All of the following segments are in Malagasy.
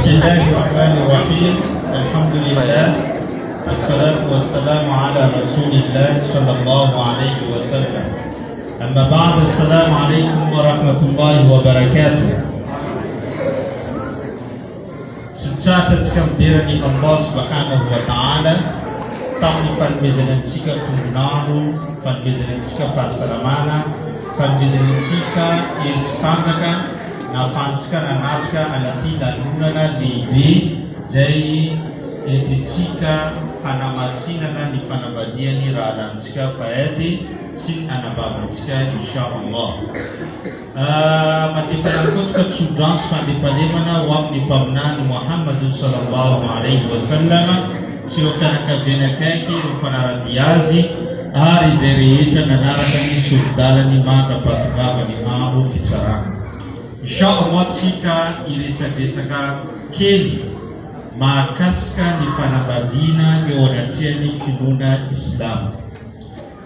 الله الرحمن الرحيم. الحمد لله والصلاة والسلام على رسول الله صلى الله عليه وسلم. أما بعد، السلام عليكم ورحمة الله وبركاته. Sejatikan dirani Allah Subhanahu wa Ta'ala, tamni fanbizansika kumnaru, fanbizansika pasalamana, fanbizansika istanzaka, na fansika anatka alatina lunana lehibe zay etitsika hanamasinana ny fanambadiany rahalantsika faety sy anababantsika inshallah. Matifanankotsika tsodransy fandefalemana ho amin'ny mpaminany Muhammadu sallallahu alaihi wasallam sy ireo fianakaviany akaiky ireo mpanarady azy ary izay rehetra nanaraka ny sorodalany mandra-patongavany andro fitsarana. Inshallah tsika iresadresaka kely mahakasika ny fanambadiana eo anatrehan'ny finoana Islam.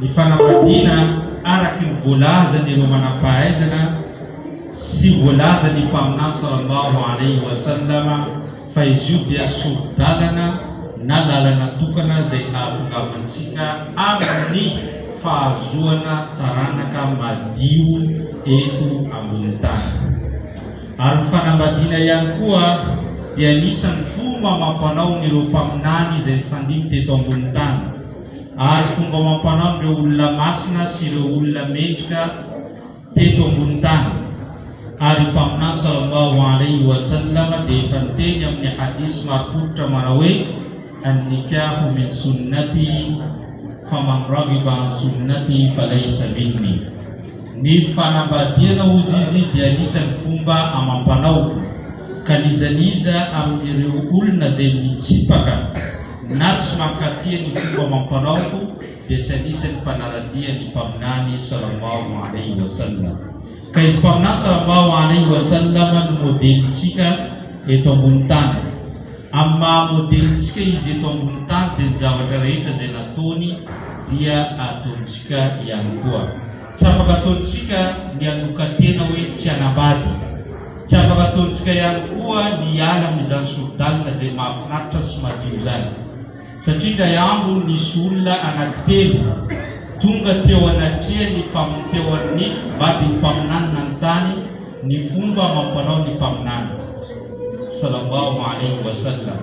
Ny fanambadiana araky ny voalazany ireo manam-pahaizana sy voalazany mpaminany sallallahu alaihi wasallam fa izy io dia sorodalana na lalana tokana zay ahatongavantsika amin'ny fahazoana taranaka madio eto ambony tany. Ary fanambadiana ihany koa dia anisan'ny fomba mampanao n'ireo mpaminany izay mifandimby teto ambony tany, ary fomba mampanao n'ireo olona masina sy ireo olona mendrika teto ambony tany. Ary mpaminany sallallahu alaihi wasallam dia efa niteny amin'ny hadisy maropototra manao hoe an-nikahu min sunnati faman raghiba an sunnati falaysa minni. Ny fanambadiana ozy izy dia anisan'ny fomba amam-panao kanizaniza amin'ireo olona zay mitsipaka na tsy mankatia ny fomba amam-panaoko dia tsy anisan'ny mpanaradia ny mpaminany sallallahu alaihi wasallam. Ka izy mpaminany sallallahu alaihi wasallam no modelitsika eto ambony tany. Amin'ny maha-modelitsika izy eto ambony tany dia ny zavatra rehetra zay nataony dia ataontsika ihany koa. Tsy afaka ataontsika ny anokantena hoe tsy anambady. Tsy afaka ataontsika ihany koa ny ala amin'izany sorodalina zay mahafinaritra sy madio zany. Satria indray andro nisy olona anankitelo tonga teo anatria ny teo amin'ny vadiny mpaminany nanontany ny fomba mampanao ny mpaminany sallallahu alaihi wasallam.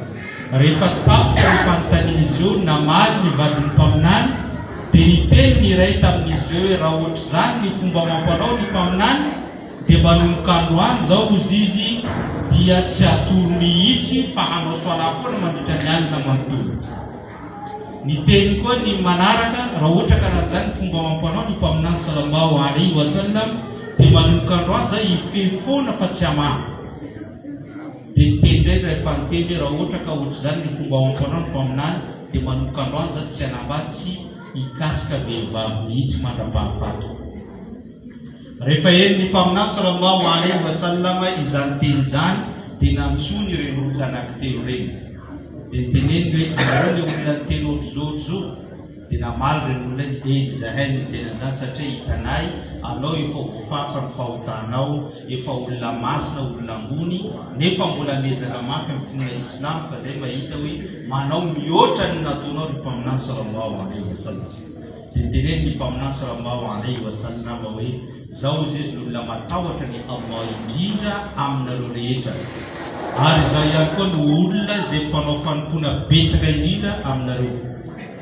Rehefa tapoka ny fanontanian'izy io namaly ny vadiny mpaminany dia niteny ny iray tamin'izy io hoe raha ohatra zany ny fomba mampanao ny mpaminany dia manomboka androany zao izy izy dia tsy atoro mihitsy fa hanao soalafona mandritra ny alina manontolo. Niteny koa ny manaraka raha ohatra karaha zany fomba mampanao ny mpaminany sallallahu alaihi wasallam dia manomboka androany zao ifefona fa tsy amahy. Dia niteny ndray rehefa niteny raha ohatra ka ohatra zany ny fomba mampanao ny mpaminany dia manomboka androany zao tsy anambady tsy ikasika vehivavy mihitsy mandram-pahafato. Rehefa eny ny mpaminany sallallahu alaihi wasallam izany teny zany dia nantsony ireo olona anankitelo reny. Dia niteneny hoe anareo le olona teny ohatr'izao dia namaly ireny olona eny zahay ny tena zany satria hitanay anao efa voafafa ny fahotanao, efa olona masina, olona ambony, nefa mbola mezaka mafy amin'ny finoana Islam fa zay mahita hoe manao mihoatra ny nataonao ny mpaminany sallallahu alaihi wasallam. Dia niteneny ny mpaminany sallallahu alaihi wasallam hoe zao izy olona matahotra ny Allah indrindra aminareo rehetra, ary zao ihany koa ny olona zay mpanao fanompona betsaka indrindra aminareo.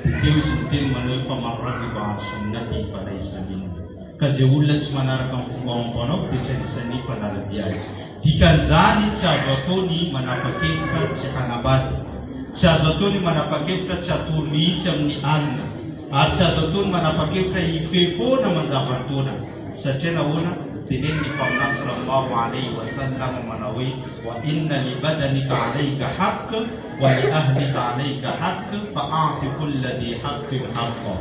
Teo izy niteny manao fa maraghiba an sunnati falaysa minni. Ka zay olona tsy manaraka amin'ny fomba amam-panao dia tsy anisan'ny mpanarady azy. Dikan'izany tsy azo atao ny manapa-kevitra tsy hanambady, tsy azo atao ny manapa-kevitra tsy atoro mihitsy amin'ny alina, ary tsy azo atao ny manapa-kevitra ifefona mandavan-taona. Satria nahoana teneny ny mpaminany sallallahu alaihi wasallam manao hoe wa inna li badanika alayka haqq wa li ahlika alayka haqq fa a'ti kulla dhi haqqin haqqa.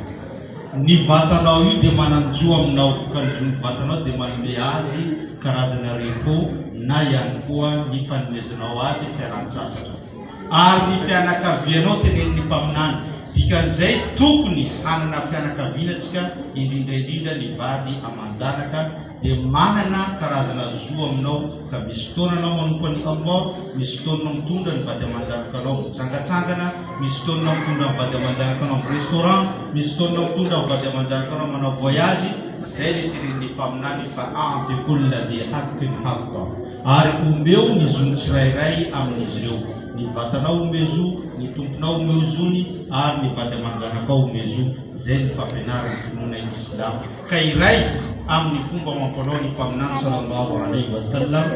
Ny vatanao io dia mananjo aminao, ka ny zon'ny vatanao dia manome azy karazana repos na ihany koa ny fanomezanao azy fialan-tsasatra. Ary ny fianakavianao teneny ny mpaminany dikan'izay tokony hanana fianakaviana tsika indrindra indrindra ny vady aman-janaka dia manana karazana zo aminao ka misy fotoana anao manompo ny Allah, misy fotoana mitondra ny vady aman-janaka anao mitsangatsangana, misy fotoana mitondra ny vady aman-janaka anao amin'ny restaurant, misy fotoana mitondra ny vady aman-janaka anao manao voyage. Zay le tiren'ny mpaminany fa a'ti kulla dhi haqqin haqqa, ary omeo ny zony tsirairay amin'izy ireo. Ny vatanao omezo, ny tomponao omezony, ary ny vady aman-janakao omezo. Zay ny fampianarany finoana Islam. Ka iray amin'ny fomba mampanao ny mpaminany sallallahu alaihi wasallam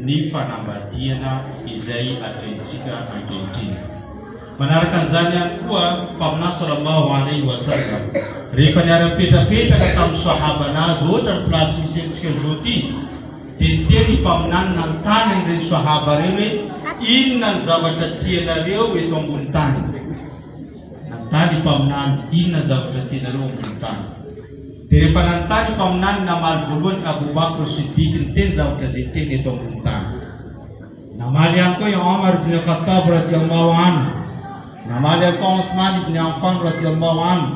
ny fanambadiana izay atrentsika ankehitriny. Manaraka an'izany ihany koa mpaminany sallallahu alaihi wasallam rehefa niara-petrapetraka tamin'ny sahabanazy ohatra ny plasy misy antsika zao ty, dia teny mpaminany nanontany ireny sahaba reny hoe inona ny zavatra tianareo eto ambony tany. Nanontany mpaminany inona zavatra tianareo ambony tany. Dia rehefa nanontany mpaminany namaly voalohany Abubakr Siddiq ny teny zavatra zay teny eto ambony tany. Namaly ihany koa i Omar ibn Khattab radiyallahu anhu, namaly ihany koa Uthman ibn Affan radiyallahu anhu,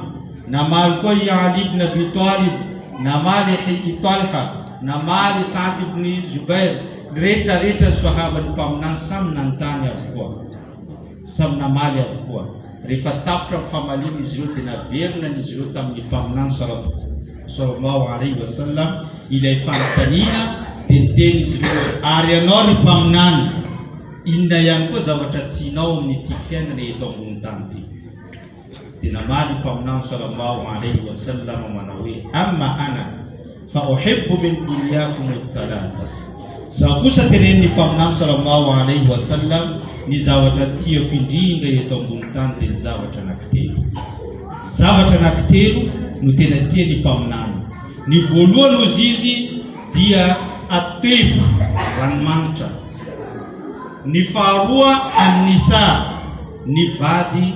namaly koa i Ali ibn Abi Talib, namaly i Talha, namaly Sa'd ibn Zubair. Rehetra sahaba ny mpaminany samy nanontany avokoa, samy namaly avokoa. Rehefa tapitra ny famaliana izy ireo dia naverina izy ireo tamin'ny mpaminany sallallahu alaihi wasallam ilay fanontaniana. Dia teny izy ireo ary ianao ry mpaminany, inona ihany koa zavatra tianao amin'ity fiainana eto ambony tany ity. Dia namaly mpaminany sallallahu alaihi wasallam manao hoe amma ana fa uhibbu min dunyakum thalatha. Zaho kosa tenen'ny mpaminany sallallahu alaihi wasallam ny zavatra tiako indrindra eto ambony tany dia ny zavatra anankitelo. Zavatra anankitelo no tena tiany mpaminany. Ny voalohany ozy izy dia atib, ranomanitra. Ny faharoa an-nisa, ny vady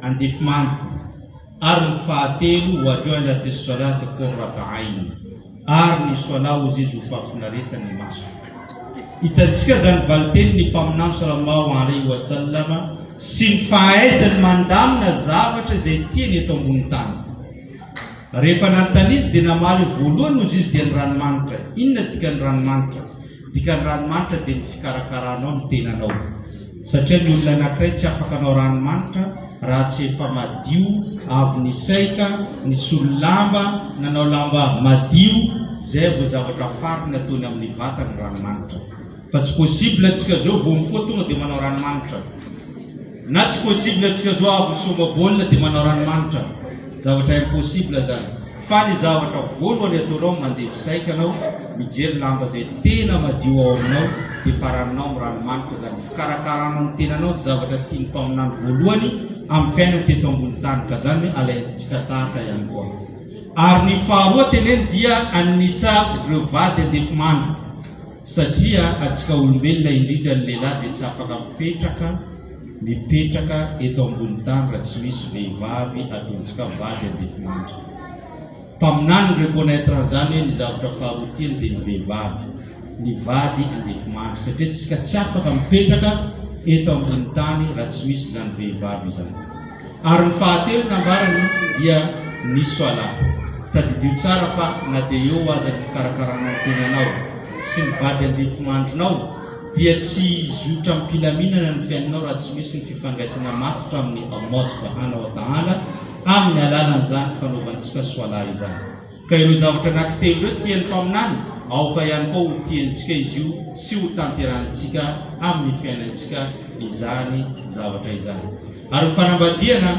andefimandry. Ary ny fahatelo wajulat as-salatu qurrata ayn, ary ny sola ozy izy ho fahafinaretan'ny maso. Hitantsika zany valiteny ny mpaminany sallallahu alaihi wasallam sy ny fahaizany mandamina zavatra izay tiany eto ambony tany. Rehefa nanontany izy dia namaly voalohany ozy izy dia ny ranomanitra. Inona dika ny ranomanitra? Dika ny ranomanitra dia ny fikarakaranao ny tenanao. Satria ny olona anankiray tsy afaka anao ranomanitra raha tsy efa madio, avy ny saika, ny sololamba, nanao lamba madio, zay vao zavatra fariny ataony amin'ny vatany ranomanitra. Fa tsy possible atsika zao vao mifoha tonga dia manao ranomanitra, na tsy possible atsika zao avy misoma baolina dia manao ranomanitra. Zavatra impossible zany. Fa ny zavatra voalohany ataonao mandeha saika anao, mijery lamba zay tena madio ao aminao, dia faranao amin'ny ranomanitra zany. Fikarakarana ny tenanao dia zavatra tiany mpaminany voalohany amin'ny fiainana teto ambony tany. Ka zany alaintsika tahaka ihany koa. Ary ny faharoa teneny dia an-nisa, ireo vady andefimandry. Satria atsika olombelona indrindra ny lehilahy dia tsy afaka mipetraka eto ambony tany raha tsy misy vehivavy ataontsika vady andefimandry. Mpaminany reconnaître zany hoe ny zavatra faharotiany dia ny vehivavy, ny vady andefimandry. Satria tsika tsy afaka mipetraka eto ambony tany raha tsy misy zany vehivavy zany. Ary ny fahatelo nambarany dia ny sola. Tadidio tsara fa na dia eo aza ny fikarakarana tenanao sy ny vady andefimandrinao dia tsy zotra ampilaminana ny fiainanao raha tsy misy ny fifandraisana matotra amin'ny Allah subhanahu wa ta'ala amin'ny alalan'izany fanaovantsika sola izany. Ka ireo zavatra anankitelo ireo tian'ny mpaminany, aoka ihany koa ho tiantsika izy io sy ho tanterantsika amin'ny fiainantsika izany zavatra izany. Ary ny fanambadiana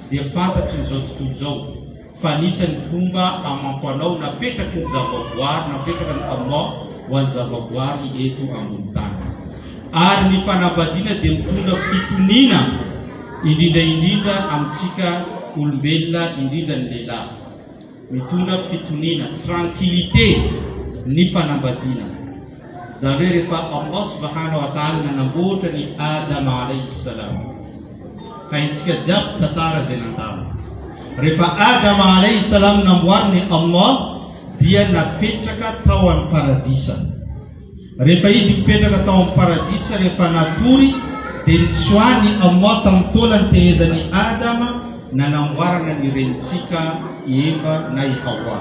dia fantatry izao tontolo izao fa anisan'ny fomba amampanao napetraky ny zavaboary, napetraky ny Allah ho an'ny zavaboary eto ambony tany. Ary ny fanambadiana dia mitondra fitoniana indrindra amintsika olombelona, indrindra ny lehilahy. Mitondra fitoniana, tranquillité ny fanambadiana. Zany hoe rehefa Allah subhanahu wa ta'ala nanamboatra ny Adam alayhi salam, haintsika jiaby tantara zay nandalo. Rehefa Adam alayhi salam namboariny Allah dia napetraka tao amin'ny paradisa. Rehefa izy mipetraka tao amin'ny paradisa, rehefa natory dia nitsoany Allah tamin'ny taolany tehezany Adam nanamboarana ny renitsika i Eva na i Hawa.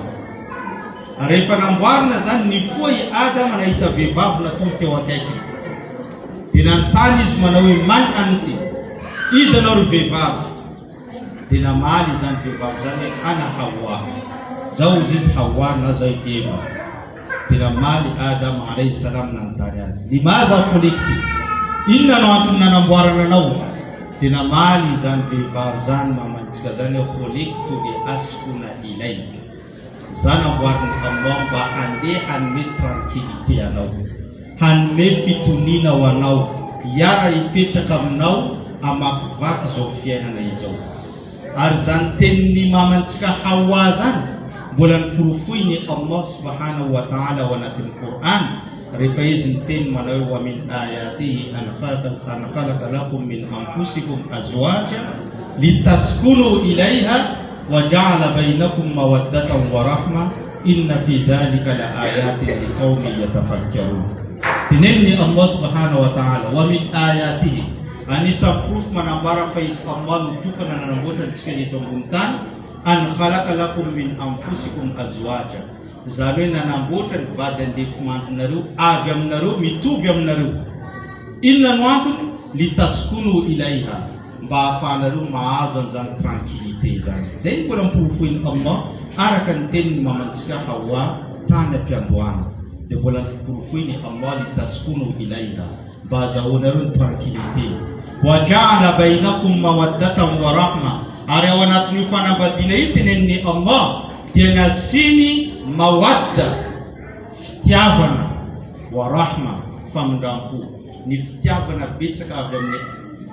Rehefa namboarina zany ny foi Adama nahita vehivavy natory teo akaiky. Dia nanontany izy manao hoe man anty, izy anao ry vehivavy. Dia namaly zany vehivavy zany ana Hawa, zao izy Hawa na zao Eva. Dia namaly Adama alayhi salam nanontany azy, limaza khuliqti, inona no antony nanamboarana anao? Dia namaly zany vehivavy zany mamantsika zany hoe khuliqtu li askuna ilayka, zany amboariny Allah mba handeha hanome tranquillité anao, hanome fitonina ho anao, hiara hipetraka aminao amakivaky zao fiainana izao. Ary zany tenin'ny mamantsika Hawa zany mbola niporofoiny Allah subhanahu wa ta'ala ao anatin'ny Qur'an, rehefa izy niteny manao wa min ayatihi an khalaqa lakum min anfusikum azwaja litaskunu ilayha wa ja'ala bainakum mawaddatan wa rahma inna fi dhalika la ayatin liqaumin yatafakkarun. Tinenni Allah subhanahu wa ta'ala wa min ayatihi, anisa proof manambara fa is Allah nutupana na namboatra tsika dito ambony tany, an khalaqa lakum min anfusikum azwaja, zany hoe nanamboatra ny vady andefimandrinareo avy aminareo mitovy aminareo. Inona no antony? Litaskunu ilaiha, mba ahafahanareo mahazo an'izany tranquillité zany. Zay mbola miporofoiny Allah araka ny teniny mamantsika Hawa tany am-piandohana. Dia mbola miporofoiny Allah litaskunu ilaiha, mba azahoanareo ny tranquillité. Wa ja'ala bainakum mawaddatan wa rahma, ary ao anatin'io fanambadiana io tenen'ny Allah dia nasiny mawadda, fitiavana, wa rahma, famindrampo. Ny fitiavana betsaka avy amin'ny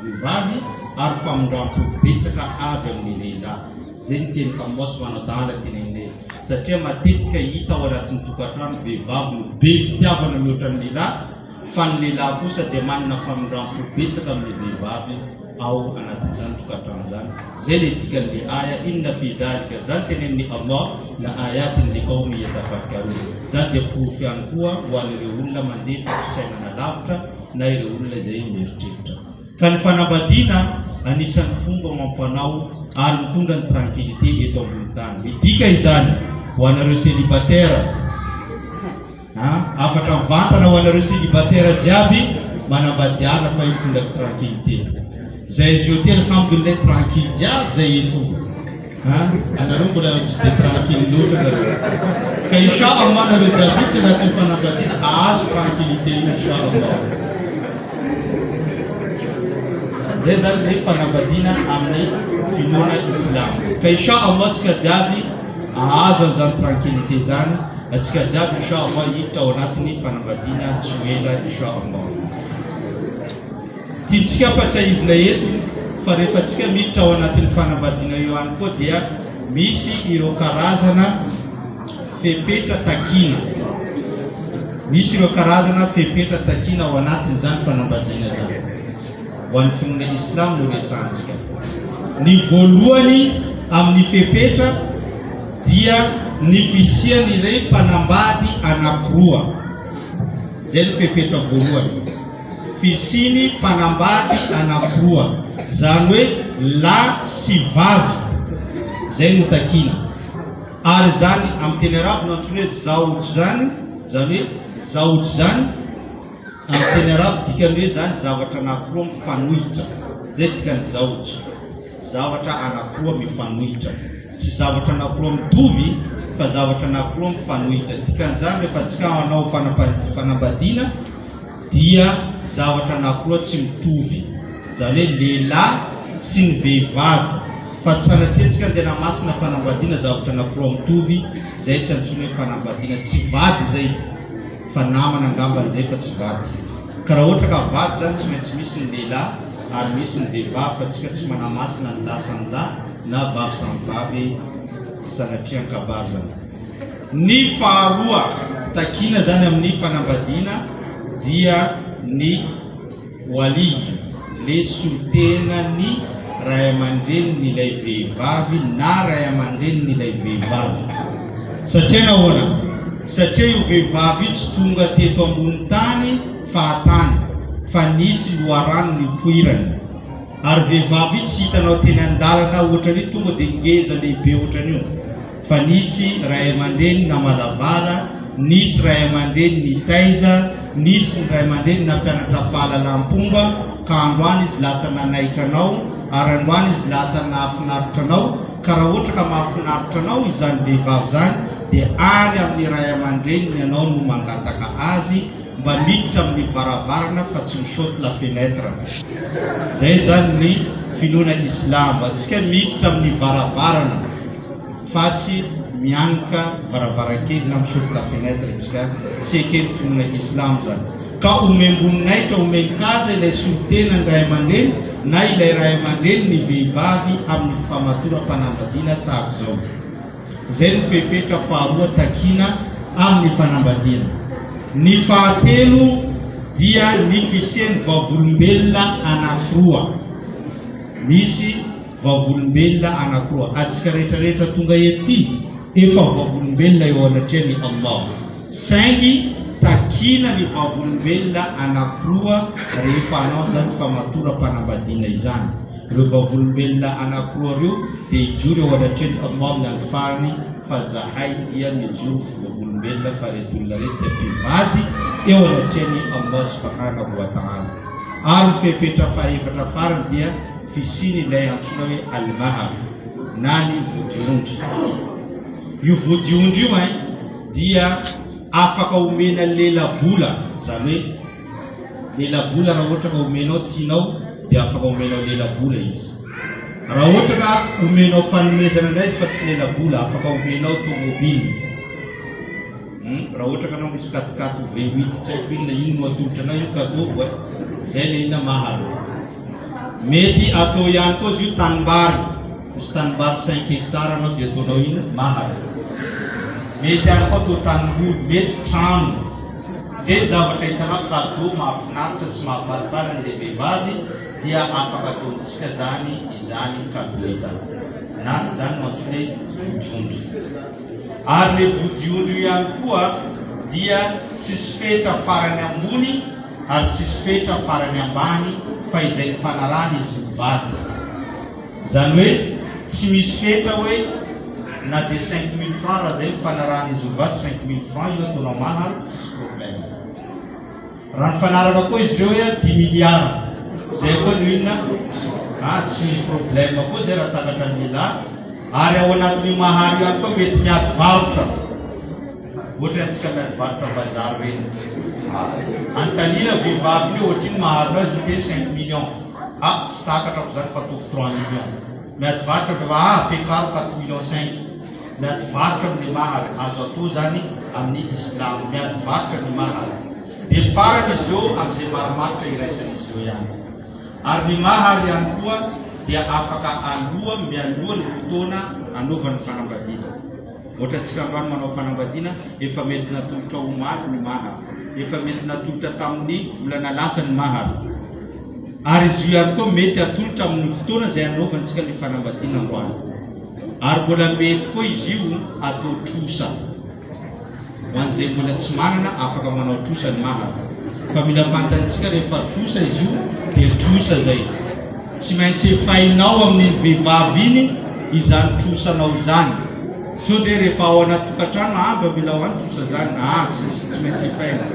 vehivavy ary famindrampo betsaka avy amin'ny lehilahy. Zay ny teny Allah subhanahu wa ta'ala tenen'ny, satria matetika hita ao anatin'ny tokantrano vehivavy no be fitiavana mihoatra ny lehilahy, fa ny lehilahy kosa dia manana famindrampo betsaka amin'ny vehivavy ao anatin'izany tokantrano zany. Zay le dikan'le aya inna fi dhalika, zany tenen'ny Allah la ayatin liqaumin yatafakkarun. Zany dia profo ihany koa ho an'ireo olona mandefa fisainana lavitra na ireo olona izay mieritreritra. Ka ny fanambadiana anisan'ny fomba mampanao ary mitondra ny tranquillité eto ambony tany. Midika izany ho anareo célibataire, afatra mivantana ho anareo célibataire jiaby, manambadiana fa hitondra tranquillité. Zay izy io teny alhamdulillah tranquille jiaby zay eto. Anareo mbola tsy dia tranquille loatra nareo. Ka inshallah nareo jiaby tsy anatin'ny fanambadiana ahazo tranquillité inshallah. Zay zany le fanambadiana amin'ny finoana Islam. Fa inshallah tsika jiaby ahazo an'izany tranquillité zany, atsika jiaby inshallah hiditra ao anatin'ny fanambadiana tsy ho ela inshallah. Tiantsika patsahivona eto fa rehefa tsika miditra ao anatin'ny fanambadiana io ihany koa dia misy ireo karazana fepetra takina. Misy ireo karazana fepetra takina ao anatin'izany fanambadiana zany. Ho an'ny finoana Islam no resantsika. Ny voalohany amin'ny fepetra dia ny fisian'ilay mpanambady anankiroa. Zay ny fepetra voalohany. Fisiny mpanambady anankiroa, zany hoe la sy vavy, zay no takina. Ary zany amin'ny teny arabo no antsoina hoe zawj zany, zany hoe zawj zany amin'ny teny arabo dikany hoe zany zavatra anankiroa mifanohitra. Zay dikany zawj, zavatra anankiroa mifanohitra. Tsy zavatra anankiroa mitovy fa zavatra anankiroa mifanohitra. Dikan'izany rehefa tsika manao fanambadiana dia zavatra anankiroa tsy mitovy, zany hoe lehilahy sy ny vehivavy. Fa tsy sanatria anjena masina fanambadiana zavatra anankiroa mitovy, zay tsy antsoina hoe fanambadiana. Tsy vady zay, fa namana angamban'izay fa tsy vady. Ka raha ohatra ka vady zany tsy maintsy misy ny lehilahy ary misy ny vehivavy, fa tsika tsy manamasina ny lahy samy lahy na vavy samy vavy sanatria ny kabary zany. Ny faharoa takina zany amin'ny fanambadiana dia ny wali, le soltenan'ny ray aman-drenin'ilay vehivavy na ray aman-drenin'ilay vehivavy. Satria nahoana? Satria io vehivavy io tsy tonga teto ambony tany fahatany, fa nisy loharano nipoirany. Ary vehivavy io tsy hitanao teny an-dalana ohatran'io tonga dia ngeza lehibe ohatran'io. fa nisy ray aman-dreny na Malavala, nisy ray aman-dreny ny Taiza, nisy ray aman-dreny na mpianatra Fahalalam-pomba, ka androany izy lasa nanaitra anao, ary androany izy lasa nahafinaritra anao. Ka raha ohatra ka mahafinaritra anao izany vehivavy zany, dia any amin'ny ray aman-dreny ianao no mangataka azy mba miditra amin'ny varavarana fa tsy misaute la fenêtre. Zay zany ny finoana Islam, atsika miditra amin'ny varavarana fa tsy mianika varavarakely na misaute la fenêtre tsika, tsy ekeny finoana Islam zany. Ka omemboninahitra omenkaza ilay solitena ny ray aman-dreny na ilay ray aman-dreny ny vehivavy amin'ny famatoram-panambadiana tahaka zao. Zay no fepetra faharoa takina amin'ny fanambadiana. Ny fahatelo dia ny fisian'ny vavolombelona anankiroa. Misy vavolombelona anankiroa. Atsika rehetrarehetra tonga ety efa vavolombelona eo anatrehan'i Allah. Saingy takina ny vavolombelona anankiroa rehefa anao zany famatoram-panambadiana izany. Ireo vavolombelona anankiroa reo dia ijoro eo anatrehan'i Allah ny farany fa zahay dia mijoro vavolombelona fa retolona reto dia mpivady eo anatrehan'i Allah subhanahu wa ta'ala. Ary fepetra fahaefatra farany dia fisiny ilay antsoina hoe al-mahar na ny vodiondry. Io vodiondry io dia afaka omena lela-bola, zany hoe lela-bola raha ohatra ka omenao tianao dia afaka omenao lela-bola izy. Raha ohatra ka omenao fanomezana indray fa tsy lela-bola, afaka omenao tomobily. Raha ohatra ka anao misy 4x4 V8 tsy haiko inona ino no atolotra anao io kadô, zay le ina mahar. Mety atao ihany koa izy io tanimbary, misy tanimbary 5 hectare anao dia ataonao ino mahar. Mety ihany koa atao tanimboly, mety trano. Zay zavatra hitanao kadô mahafinaritra sy mahafalifaly an'ilay vehivavy dia afaka ataontsika zany izany kadô izany. Na zany no antsoina hoe vodiondry. Ary le vodiondry ihany koa dia tsisy fetra farany ambony ary tsisy fetra farany ambany fa izay fanarany izy mivady. Zany hoe tsy misy fetra hoe na dia 5 000 francs raha zay mifanarany izy mivady 5 000 francs io ataonao mahar, tsisy problème. Raha mifanaraka koa izy ireo hoe 10 milliards, zay koa no inona tsy misy problème koa zay raha takatra ny lehilahy. Ary ao anatin'ny mahar ihany koa mety miady varotra, ohatra antsika miady varotra bazary reny. Antanina vehivavy io ohatriny mahar azy ho teny 5 millions, tsy takatrako zany fa tovy 3 millions. Miady varotra fa pekaro 4 millions 5. Miady varotra amin'ny mahar azo atao zany amin'ny Islam, miady varotra ny mahar. Dia farany izy eo amin'izay maromaritra iraisan'izy eo ihany. Ary ny mahar ihany koa dia afaka mialoha ny fotoana anaovan'ny fanambadiana. Ohatra antsika androany manao fanambadiana, efa mety natolotra omaly ny mahar, efa mety natolotra tamin'ny volana lasa ny mahar. Ary izy io ihany koa mety atolotra amin'ny fotoana izay anaovantsika ny fanambadiana androany. Ary mbola mety koa izy io atao trosa. Ho an'izay mbola tsy manana afaka manao trosa ny mahar. Fa mila fantantsika rehefa trosa izy io dia trosa zay. Tsy maintsy efainao amin'ny vehivavy iny izany trosanao izany. So dia rehefa ao anaty tokantrano mba mila ho any trosa zany, tsy maintsy efaina.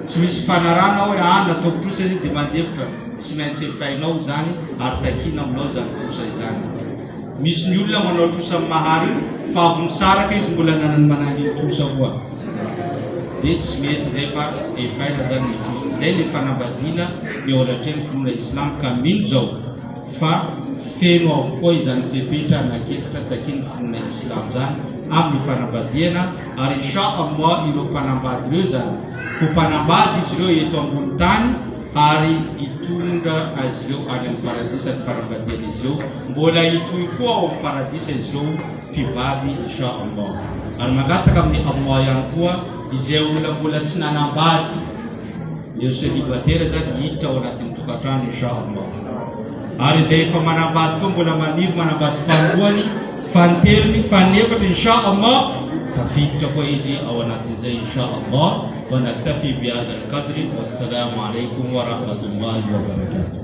Tsy misy fanarana hoe natao trosa izy dia mandefoka, tsy maintsy efainao zany ary takina aminao zany trosa izany. Misy ny olona manao trosa amin'ny mahar io fa avy misaraka izy mbola nanany mananginy trosa koa. Dia tsy mety zay fa efaina zany ny trosa. Zay le fanambadiana eo anatrehan'ny finoana Islam ka mino zao fa feno avokoa izany fepetra anakefatra takiny finoana Islam zany amin'ny fanambadiana. Ary inshallah ireo mpanambady ireo zany ho mpanambady izy ireo eto ambony tany ary hitondra azy ireo any amin'ny paradisa ny fanambadiana izy ireo, mbola hitoy koa ao amin'ny paradisa izy ireo mpivady inshallah. Ary mangataka amin'ny Allah ihany koa izay olona mbola tsy nanambady, ireo célibataire zany hiditra ao anatin'ny tokantrano inshallah. Ary izay efa manambady koa mbola maniry manambady faharoany, fahatelony, fahanefatra inshallah tafiditra koa izy ao anatin'izay inshallah. Wa naktafi bihadha alqadri. Wassalamu alaikum warahmatullahi wabarakatuh.